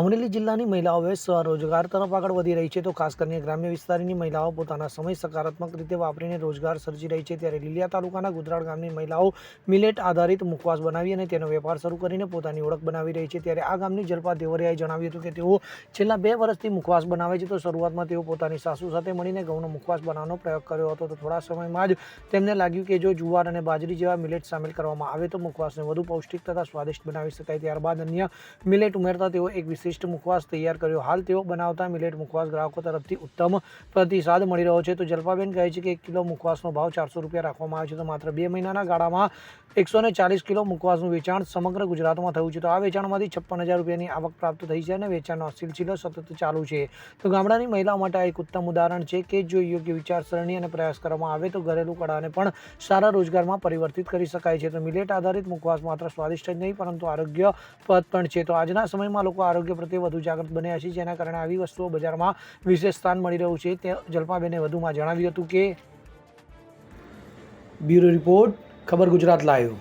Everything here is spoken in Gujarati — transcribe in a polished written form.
અમરેલી જિલ્લાની મહિલાઓ સ્વરોજગાર તરફ આગળ વધી રહી છે તો ખાસ કરીને ગ્રામ્ય વિસ્તારની મહિલાઓ પોતાના સમય સકારાત્મક રીતે વાપરીને રોજગાર સર્જી રહી છે। ત્યારે લીલિયા તાલુકાના ગુજરાળ ગામની મહિલાઓ મિલેટ આધારિત મુખવાસ બનાવી અને તેનો વેપાર શરૂ કરીને પોતાની ઓળખ બનાવી રહી છે। ત્યારે આ ગામની જલ્પા દેવરિયાએ જણાવ્યું હતું કે તેઓ છેલ્લા 2 વર્ષથી મુખવાસ બનાવે છે। તો શરૂઆતમાં તેઓ પોતાની સાસુ સાથે મળીને ઘઉંનો મુખવાસ બનાવવાનો પ્રયોગ કર્યો હતો। તો થોડા સમયમાં જ તેમને લાગ્યું કે જો જુવાર અને બાજરી જેવા મિલેટ સામેલ કરવામાં આવે તો મુખવાસને વધુ પૌષ્ટિક તથા સ્વાદિષ્ટ બનાવી શકાય। ત્યારબાદ અન્ય મિલેટ ઉમેરતા તેઓ એક વિશિષ્ટ મુખવાસ તૈયાર કર્યો। હાલ તેઓ બનાવતા મિલેટ મુખવાસ ગ્રાહકો તરફથી ઉત્તમ પ્રતિસાદ મળી રહ્યો છે। તો જલ્પાબેન કહે છે કે 1 કિલો મુખવાસનો ભાવ 400 રૂપિયા રાખવામાં આવે છે। તો માત્ર 2 મહિનાના ગાળામાં 140 કિલો મુખવાસનું વેચાણ સમગ્ર ગુજરાતમાં થયું છે। તો આ વેચાણમાંથી 56,000 રૂપિયાની આવક પ્રાપ્ત થઈ છે અને વેચાણનો સિલસિલો સતત ચાલુ છે। તો ગામડાની મહિલાઓ માટે આ એક ઉત્તમ ઉદાહરણ છે કે જો યોગ્ય વિચારસરણી અને પ્રયાસ કરવામાં આવે તો ઘરેલું કળાને પણ સારા રોજગારમાં પરિવર્તિત કરી શકાય છે। તો મિલેટ આધારિત મુખવાસ માત્ર સ્વાદિષ્ટ જ નહીં પરંતુ આરોગ્યપ્રદ પણ છે। તો આજના સમયમાં લોકો આરોગ્ય પ્રત્યે વધુ જાગૃત બન્યા છે, જેના કારણે આવી વસ્તુઓ બજારમાં વિશેષ સ્થાન મળી રહ્યું છે। તે જલ્પાબેને વધુમાં જણાવ્યું હતું કે બ્યુરો રિપોર્ટ, ખબર ગુજરાત લાઈવ।